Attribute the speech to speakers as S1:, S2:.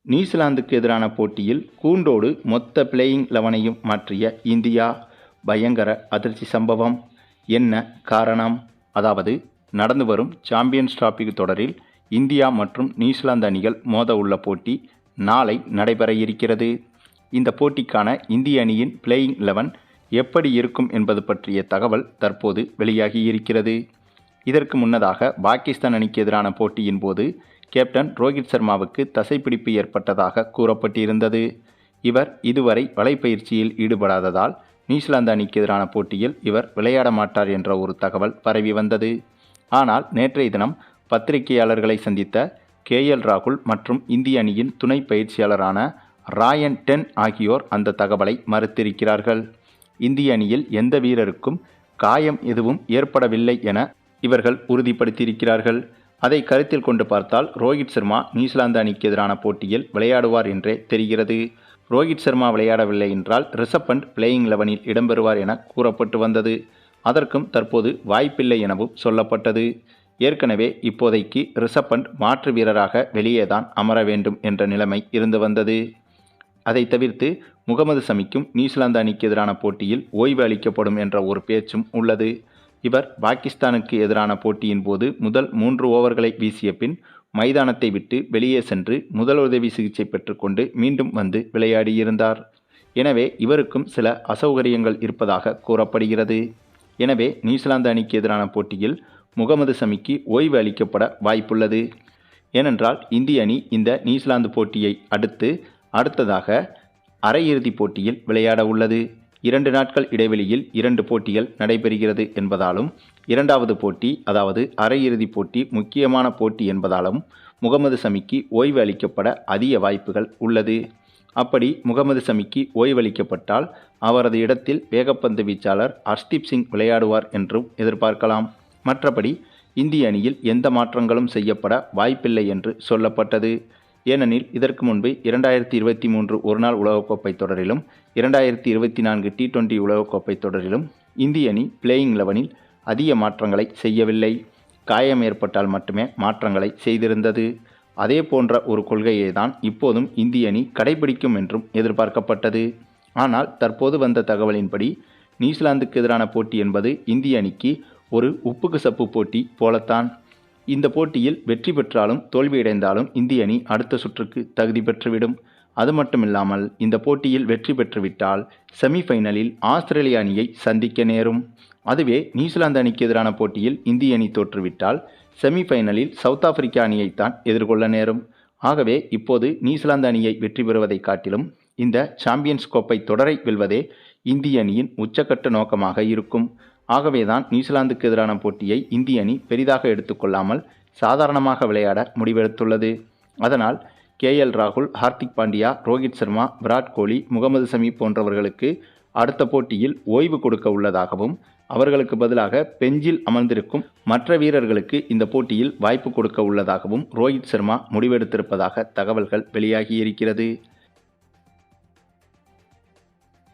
S1: நியூசிலாந்துக்கு எதிரான போட்டியில் கூண்டோடு மொத்த பிளேயிங் 11ஐயும் மாற்றிய இந்தியா. பயங்கர அதிர்ச்சி சம்பவம். என்ன காரணம்? அதாவது நடந்து வரும் சாம்பியன்ஸ் டிராபி தொடரில் இந்தியா மற்றும் நியூசிலாந்து அணிகள் மோத உள்ள போட்டி நாளை நடைபெற இருக்கிறது. இந்த போட்டிக்கான இந்திய அணியின் பிளேயிங் 11 எப்படி இருக்கும் என்பது பற்றிய தகவல் தற்போது வெளியாகி இருக்கிறது. இதற்கு முன்னதாக பாகிஸ்தான் அணிக்கு எதிரான போட்டியின் போது கேப்டன் ரோஹித் சர்மாவுக்கு தசைப்பிடிப்பு ஏற்பட்டதாக கூறப்பட்டிருந்தது. இவர் இதுவரை வலைப்பயிற்சியில் ஈடுபடாததால் நியூசிலாந்து அணிக்கு எதிரான போட்டியில் இவர் விளையாட மாட்டார் என்ற ஒரு தகவல் பரவி வந்தது. ஆனால் நேற்றைய தினம் பத்திரிகையாளர்களை சந்தித்த KL ராகுல் மற்றும் இந்திய அணியின் துணை பயிற்சியாளரான ராயன் டென் ஆகியோர் அந்த தகவலை மறுத்திருக்கிறார்கள். இந்திய அணியில் எந்த வீரருக்கும் காயம் எதுவும் ஏற்படவில்லை என இவர்கள் உறுதிப்படுத்தியிருக்கிறார்கள். அதை கருத்தில் கொண்டு பார்த்தால் ரோஹித் சர்மா நியூசிலாந்து அணிக்கு எதிரான போட்டியில் விளையாடுவார் என்றே தெரிகிறது. ரோஹித் சர்மா விளையாடவில்லை என்றால் ரிஷப் பண்ட் பிளேயிங் 11இல் இடம்பெறுவார் என கூறப்பட்டு வந்தது. அதற்கும் தற்போது வாய்ப்பில்லை எனவும் சொல்லப்பட்டது. ஏற்கனவே இப்போதைக்கு ரிஷப் பண்ட் மாற்று வீரராக வெளியேதான் அமர வேண்டும் என்ற நிலைமை இருந்து வந்தது. அதை தவிர்த்து முகமது ஷமிக்கும் நியூசிலாந்து அணிக்கு எதிரான போட்டியில் ஓய்வு அளிக்கப்படும் என்ற ஒரு பேச்சும் உள்ளது. இவர் பாகிஸ்தானுக்கு எதிரான போட்டியின் போது முதல் 3 ஓவர்களை வீசிய பின் மைதானத்தை விட்டு வெளியே சென்று முதலுதவி சிகிச்சை பெற்றுக்கொண்டு மீண்டும் வந்து விளையாடியிருந்தார். எனவே இவருக்கும் சில அசௌகரியங்கள் இருப்பதாக கூறப்படுகிறது. எனவே நியூசிலாந்து அணிக்கு எதிரான போட்டியில் முகமது ஷமிக்கு ஓய்வு அளிக்கப்பட வாய்ப்புள்ளது. ஏனென்றால் இந்திய அணி இந்த நியூசிலாந்து போட்டியை அடுத்ததாக அரையிறுதிப் போட்டியில் விளையாட உள்ளது. 2 நாட்கள் இடைவெளியில் 2 போட்டிகள் நடைபெறுகிறது என்பதாலும் இரண்டாவது போட்டி அதாவது அரையிறுதிப் போட்டி முக்கியமான போட்டி என்பதாலும் முகமது ஷமிக்கு ஓய்வு அளிக்கப்பட அதிக வாய்ப்புகள் உள்ளது. அப்படி முகமது ஷமிக்கு ஓய்வளிக்கப்பட்டால் அவரது இடத்தில் வேகப்பந்து வீச்சாளர் ஹர்ஷ்தீப் சிங் விளையாடுவார் என்றும் எதிர்பார்க்கலாம். மற்றபடி இந்திய அணியில் எந்த மாற்றங்களும் செய்யப்பட வாய்ப்பில்லை என்று சொல்லப்பட்டது. ஏனெனில் இதற்கு முன்பு 2023 ஒருநாள் உலகக்கோப்பை தொடரிலும் 2024 T20 உலகக்கோப்பை தொடரிலும் இந்திய அணி பிளேயிங் 11இல் அதிக மாற்றங்களை செய்யவில்லை. காயம் ஏற்பட்டால் மட்டுமே மாற்றங்களை செய்திருந்தது. அதே போன்ற ஒரு கொள்கையை தான் இப்போதும் இந்திய அணி கடைபிடிக்கும் என்றும் எதிர்பார்க்கப்பட்டது. ஆனால் தற்போது வந்த தகவலின்படி நியூசிலாந்துக்கு எதிரான போட்டி என்பது இந்திய அணிக்கு ஒரு உப்புக்கு சப்பு போட்டி போலத்தான். இந்த போட்டியில் வெற்றி பெற்றாலும் தோல்வியடைந்தாலும் இந்திய அணி அடுத்த சுற்றுக்கு தகுதி பெற்றுவிடும். அது மட்டுமில்லாமல் இந்த போட்டியில் வெற்றி பெற்றுவிட்டால் செமிஃபைனலில் ஆஸ்திரேலிய அணியை சந்திக்க நேரும். அதுவே நியூசிலாந்து அணிக்கு எதிரான போட்டியில் இந்திய அணி தோற்றுவிட்டால் செமிஃபைனலில் சவுத் ஆப்பிரிக்கா அணியைத்தான் எதிர்கொள்ள நேரும். ஆகவே இப்போது நியூசிலாந்து அணியை வெற்றி பெறுவதை காட்டிலும் இந்த சாம்பியன்ஸ் கோப்பை தொடரை வெல்வதே இந்திய அணியின் உச்சக்கட்ட நோக்கமாக இருக்கும். ஆகவேதான் நியூசிலாந்துக்கு எதிரான போட்டியை இந்திய அணி பெரிதாக எடுத்துக்கொள்ளாமல் சாதாரணமாக விளையாட முடிவெடுத்துள்ளது. அதனால் KL ராகுல், ஹார்திக் பாண்டியா, ரோஹித் சர்மா, விராட் கோலி, முகமது ஷமி போன்றவர்களுக்கு அடுத்த போட்டியில் ஓய்வு கொடுக்க உள்ளதாகவும் அவர்களுக்கு பதிலாக பெஞ்சில் அமர்ந்திருக்கும் மற்ற வீரர்களுக்கு இந்த போட்டியில் வாய்ப்பு கொடுக்க உள்ளதாகவும் ரோஹித் சர்மா முடிவெடுத்திருப்பதாக தகவல்கள் வெளியாகியிருக்கிறது.